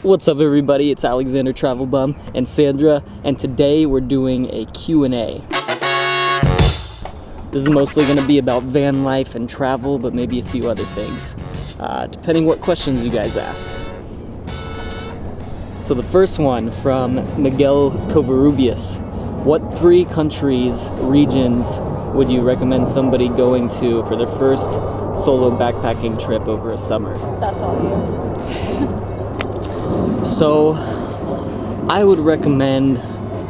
What's up everybody, it's Alexander Travelbum and Sandra, and today we're doing a Q&A. This is mostly going to be about van life and travel, but maybe a few other things, depending what questions you guys ask. So the first one from Miguel Covarrubias. What 3 countries, regions, would you recommend somebody going to for their first solo backpacking trip over a summer? That's all you. So, I would recommend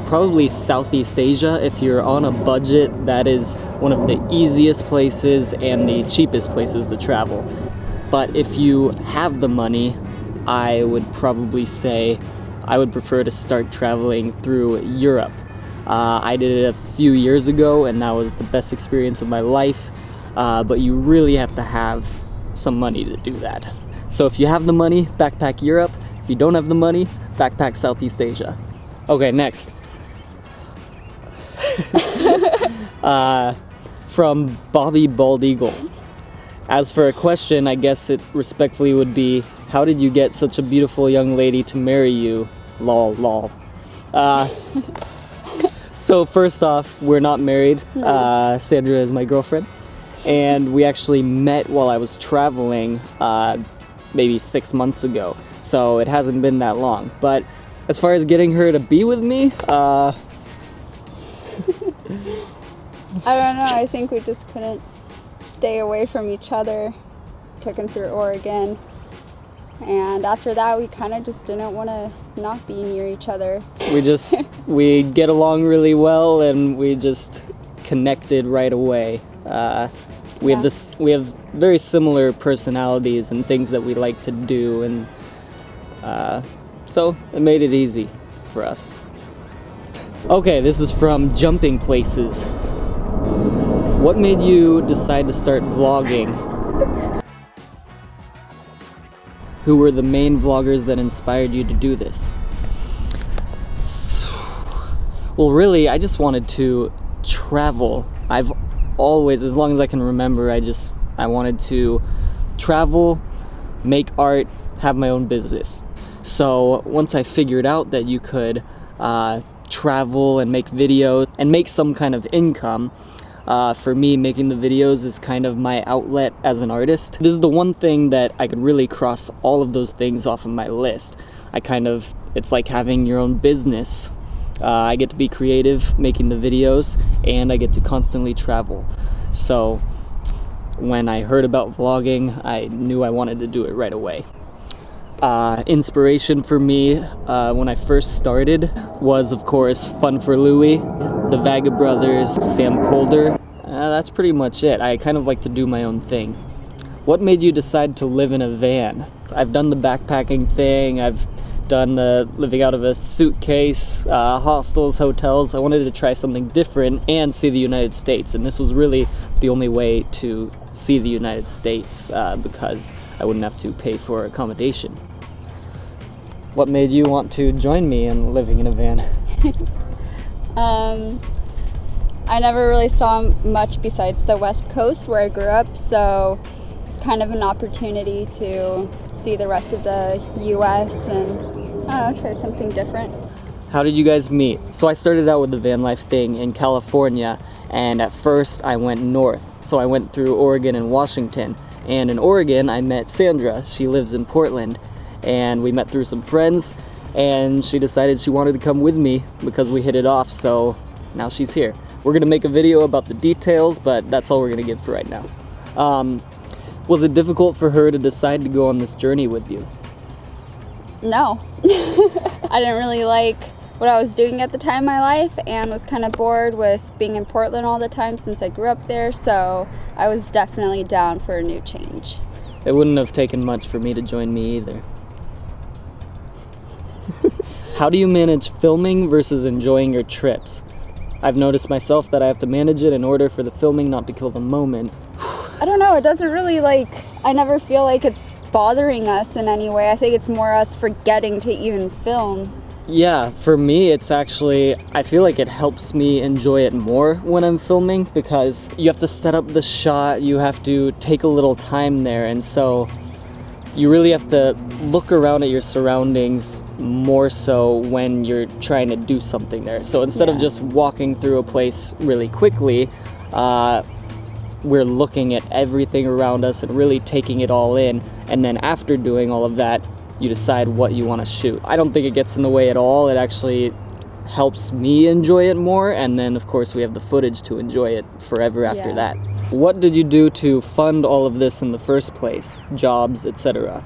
probably Southeast Asia. If you're on a budget, that is one of the easiest places and the cheapest places to travel. But if you have the money, I would probably say I would prefer to start traveling through Europe. I did it a few years ago and that was the best experience of my life, but you really have to have some money to do that. So if you have the money, backpack Europe. If you don't have the money, backpack Southeast Asia. Okay, next. From Bobby Bald Eagle. As for a question, I guess it respectfully would be, how did you get such a beautiful young lady to marry you? Lol, lol. So first off, we're not married. Sandra is my girlfriend. And we actually met while I was traveling maybe 6 months ago. So it hasn't been that long. But as far as getting her to be with me, I don't know. I think we just couldn't stay away from each other. Took him through Oregon. And after that, we kind of just didn't want to not be near each other. We get along really well and we just connected right away. We have very similar personalities and things that we like to do, and so it made it easy for us. Okay, this is from Jumping Places. What made you decide to start vlogging? Who were the main vloggers that inspired you to do this? Well, really, I just wanted to travel. I've always, as long as I can remember, I wanted to travel, make art, have my own business. So once I figured out that you could travel and make videos and make some kind of income, for me, making the videos is kind of my outlet as an artist. This is the one thing that I could really cross all of those things off of my list. It's like having your own business. I get to be creative making the videos, and I get to constantly travel. So when I heard about vlogging, I knew I wanted to do it right away. Inspiration for me when I first started was, of course, Fun for Louie, the Vaga Brothers, Sam Colder. That's pretty much it. I kind of like to do my own thing. What made you decide to live in a van? I've done the backpacking thing, I've done the living out of a suitcase, hostels, hotels. I wanted to try something different and see the United States, and this was really the only way to see the United States because I wouldn't have to pay for accommodation. What made you want to join me in living in a van? I never really saw much besides the West Coast where I grew up, so it's kind of an opportunity to see the rest of the US and, I don't know, try something different. How did you guys meet? So I started out with the van life thing in California, and at first I went north. So I went through Oregon and Washington, and in Oregon I met Sandra. She lives in Portland, and we met through some friends, and she decided she wanted to come with me because we hit it off, so now she's here. We're gonna make a video about the details, but that's all we're gonna give for right now. Was it difficult for her to decide to go on this journey with you? No. I didn't really like what I was doing at the time in my life and was kind of bored with being in Portland all the time since I grew up there, so I was definitely down for a new change. It wouldn't have taken much for me to join me either. How do you manage filming versus enjoying your trips? I've noticed myself that I have to manage it in order for the filming not to kill the moment. I don't know, it doesn't really I never feel like it's bothering us in any way. I think it's more us forgetting to even film. Yeah, for me it's actually, I feel like it helps me enjoy it more when I'm filming because you have to set up the shot, you have to take a little time there, and so you really have to look around at your surroundings more so when you're trying to do something there. So instead of just walking through a place really quickly, we're looking at everything around us and really taking it all in. And then after doing all of that, you decide what you want to shoot. I don't think it gets in the way at all. It actually helps me enjoy it more. And then, of course, we have the footage to enjoy it forever after that. What did you do to fund all of this in the first place? Jobs, etc.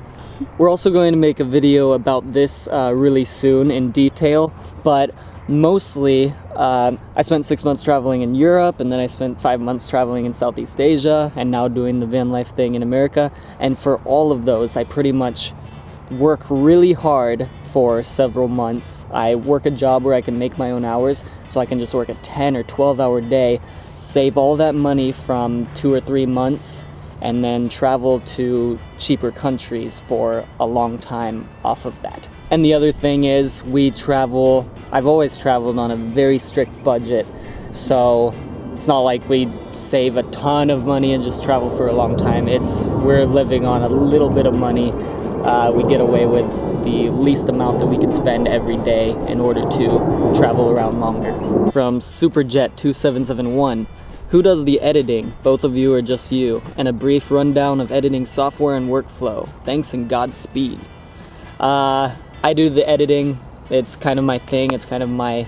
We're also going to make a video about this really soon in detail, but mostly I spent 6 months traveling in Europe, and then I spent 5 months traveling in Southeast Asia, and now doing the van life thing in America. And for all of those, I pretty much work really hard for several months. I work a job where I can make my own hours, so I can just work a 10 or 12-hour day, save all that money from 2 or 3 months, and then travel to cheaper countries for a long time off of that. And the other thing is, I've always traveled on a very strict budget, so it's not like we save a ton of money and just travel for a long time. We're living on a little bit of money. We get away with the least amount that we could spend every day in order to travel around longer. From Superjet2771, who does the editing? Both of you or just you? And a brief rundown of editing software and workflow. Thanks and Godspeed. I do the editing. It's kind of my thing. It's kind of my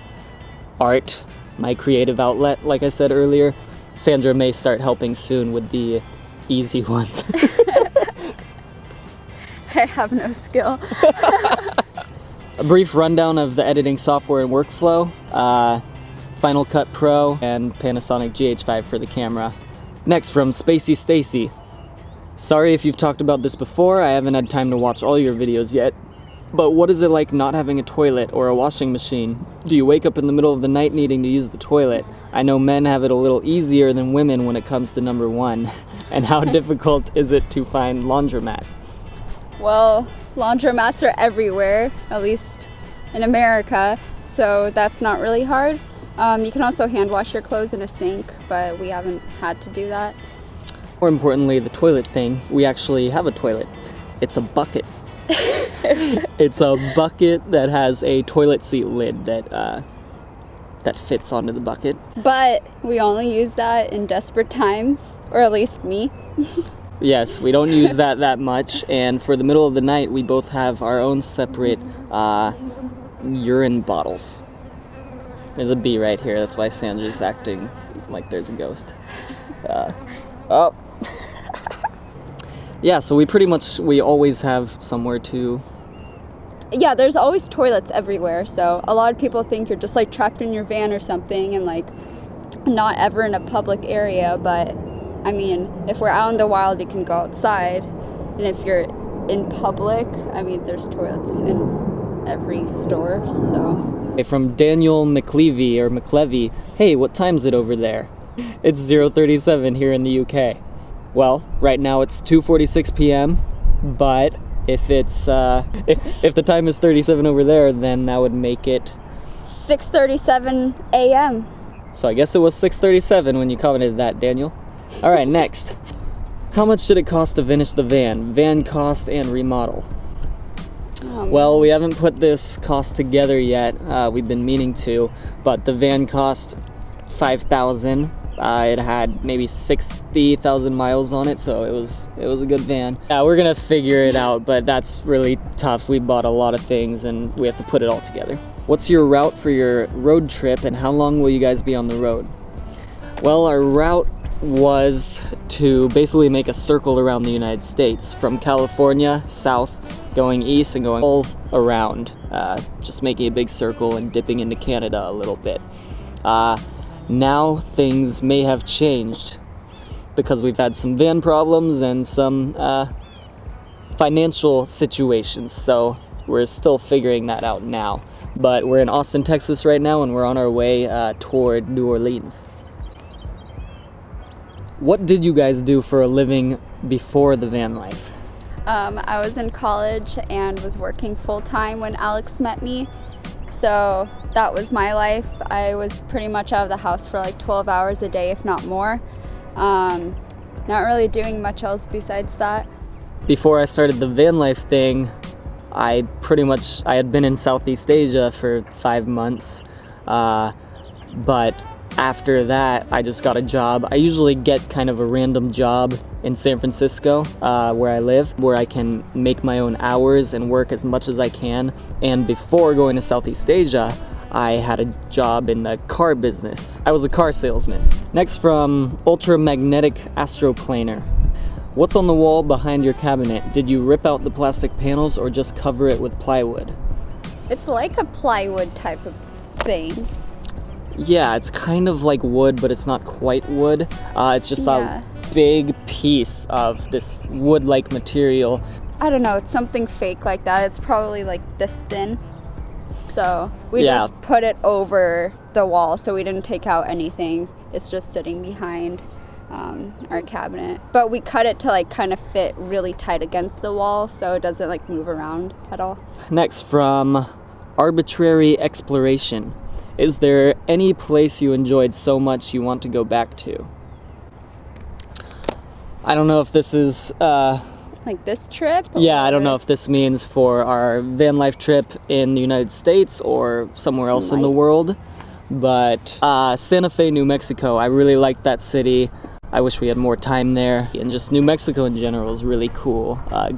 art, my creative outlet, like I said earlier. Sandra may start helping soon with the easy ones. I have no skill. A brief rundown of the editing software and workflow. Final Cut Pro and Panasonic GH5 for the camera. Next, from Spacey Stacy. Sorry if you've talked about this before, I haven't had time to watch all your videos yet. But what is it like not having a toilet or a washing machine? Do you wake up in the middle of the night needing to use the toilet? I know men have it a little easier than women when it comes to number one. And how difficult is it to find laundromat? Well, laundromats are everywhere, at least in America, so that's not really hard. You can also hand wash your clothes in a sink, but we haven't had to do that. More importantly, the toilet thing, we actually have a toilet. It's a bucket. It's a bucket that has a toilet seat lid that fits onto the bucket. But we only use that in desperate times, or at least me. Yes, we don't use that much, and for the middle of the night, we both have our own separate urine bottles. There's a bee right here, that's why Sandra's acting like there's a ghost. Oh. Yeah, so we always have somewhere to... Yeah, there's always toilets everywhere, so a lot of people think you're just like trapped in your van or something and like not ever in a public area, but I mean, if we're out in the wild, you can go outside, and if you're in public, I mean, there's toilets in every store, so... From Daniel McLevy, hey, what time is it over there? It's 0:37 here in the UK. Well, right now it's 2:46 p.m., but if it's if the time is 37 over there, then that would make it 6:37 a.m. So I guess it was 6:37 when you commented that, Daniel. All right, next. How much did it cost to finish the van? Van cost and remodel. Well, we haven't put this cost together yet. We've been meaning to, but the van cost $5,000. It had maybe 60,000 miles on it, so it was a good van. Yeah, we're gonna figure it out, but that's really tough. We bought a lot of things and we have to put it all together. What's your route for your road trip, and how long will you guys be on the road? Well, our route was to basically make a circle around the United States, from California south, going east and going all around, just making a big circle and dipping into Canada a little bit. Now things may have changed because we've had some van problems and some financial situations, so we're still figuring that out now. But we're in Austin, Texas right now, and we're on our way toward New Orleans. What did you guys do for a living before the van life? I was in college and was working full-time when Alex met me, so that was my life. I was pretty much out of the house for like 12 hours a day, if not more. Not really doing much else besides that. before I started the van life thing, I had been in Southeast Asia for 5 months, but after that, I just got a job. I usually get kind of a random job in San Francisco, where I live, where I can make my own hours and work as much as I can. And before going to Southeast Asia, I had a job in the car business. I was a car salesman. Next, from Ultramagnetic Astroplaner. What's on the wall behind your cabinet? Did you rip out the plastic panels or just cover it with plywood? It's like a plywood type of thing. Yeah, it's kind of like wood, but it's not quite wood. It's just a big piece of this wood-like material. I don't know, it's something fake like that. It's probably like this thin. So we just put it over the wall, so we didn't take out anything. It's just sitting behind our cabinet. But we cut it to like kind of fit really tight against the wall, so it doesn't like move around at all. Next, from Arbitrary Exploration. Is there any place you enjoyed so much you want to go back to? I don't know if this is... like this trip? Yeah, I don't know if this means for our van life trip in the United States or somewhere else in the world. But Santa Fe, New Mexico, I really liked that city. I wish we had more time there. And just New Mexico in general is really cool.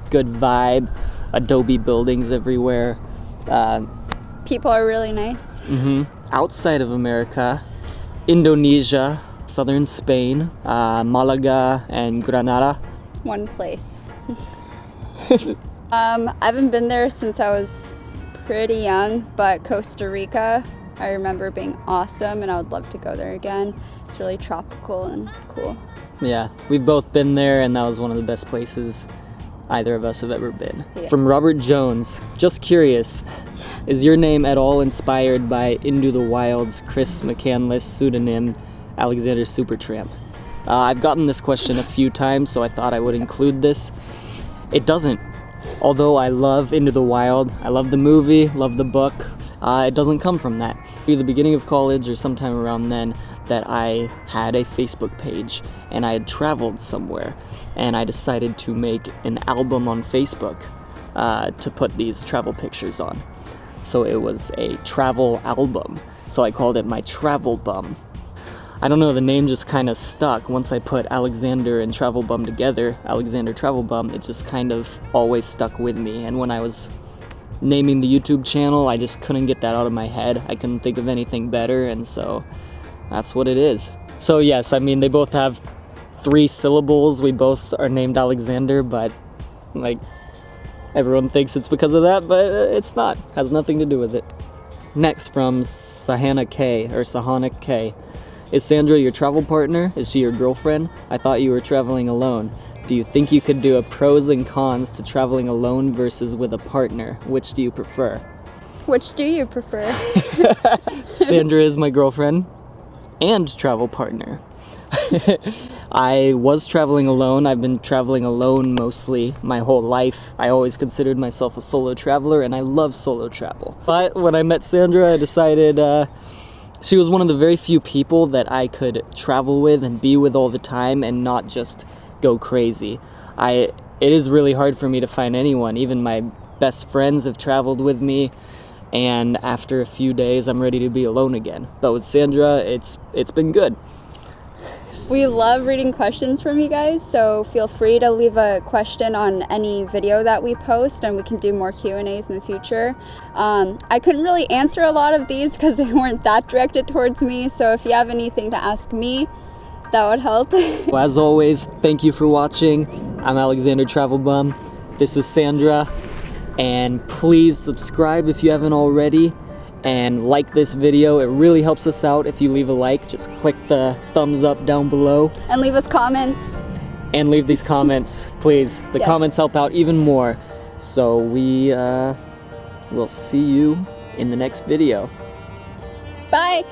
Good vibe, adobe buildings everywhere. People are really nice. Outside of America, Indonesia, southern Spain, Malaga, and Granada. One place. I haven't been there since I was pretty young, but Costa Rica, I remember being awesome, and I would love to go there again. It's really tropical and cool. Yeah, we've both been there, and that was one of the best places either of us have ever been. Yeah. From Robert Jones, just curious, is your name at all inspired by Into the Wild's Chris McCandless pseudonym Alexander Supertramp? I've gotten this question a few times, so I thought I would include this. It doesn't. Although I love Into the Wild, I love the movie, love the book, it doesn't come from that. Either the beginning of college or sometime around then that I had a Facebook page and I had traveled somewhere and I decided to make an album on Facebook to put these travel pictures on. So it was a travel album, so I called it my Travelbum. I don't know, the name just kind of stuck. Once I put Alexander and Travelbum together, Alexander Travelbum, it just kind of always stuck with me. And when I was naming the YouTube channel, I just couldn't get that out of my head. I couldn't think of anything better, and so that's what it is. So yes, I mean, they both have 3 syllables. We both are named Alexander, but like everyone thinks it's because of that, but it's not. Has nothing to do with it. Next, from Sahana K. Is Sandra your travel partner? Is she your girlfriend? I thought you were traveling alone. Do you think you could do a pros and cons to traveling alone versus with a partner? Which do you prefer? Which do you prefer? Sandra is my girlfriend and travel partner. I was traveling alone. I've been traveling alone mostly my whole life. I always considered myself a solo traveler, and I love solo travel. But when I met Sandra, I decided she was one of the very few people that I could travel with and be with all the time and not just go crazy. It is really hard for me to find anyone. Even my best friends have traveled with me, and after a few days, I'm ready to be alone again. But with Sandra, it's been good. We love reading questions from you guys, so feel free to leave a question on any video that we post, and we can do more Q&As in the future. I couldn't really answer a lot of these because they weren't that directed towards me, so if you have anything to ask me, that would help. Well, as always, thank you for watching. I'm Alexander Travelbum. This is Sandra, and please subscribe if you haven't already. And like this video. It really helps us out if you leave a like. Just click the thumbs up down below. And leave us comments. And leave these comments, please. The comments help out even more. So we will see you in the next video. Bye!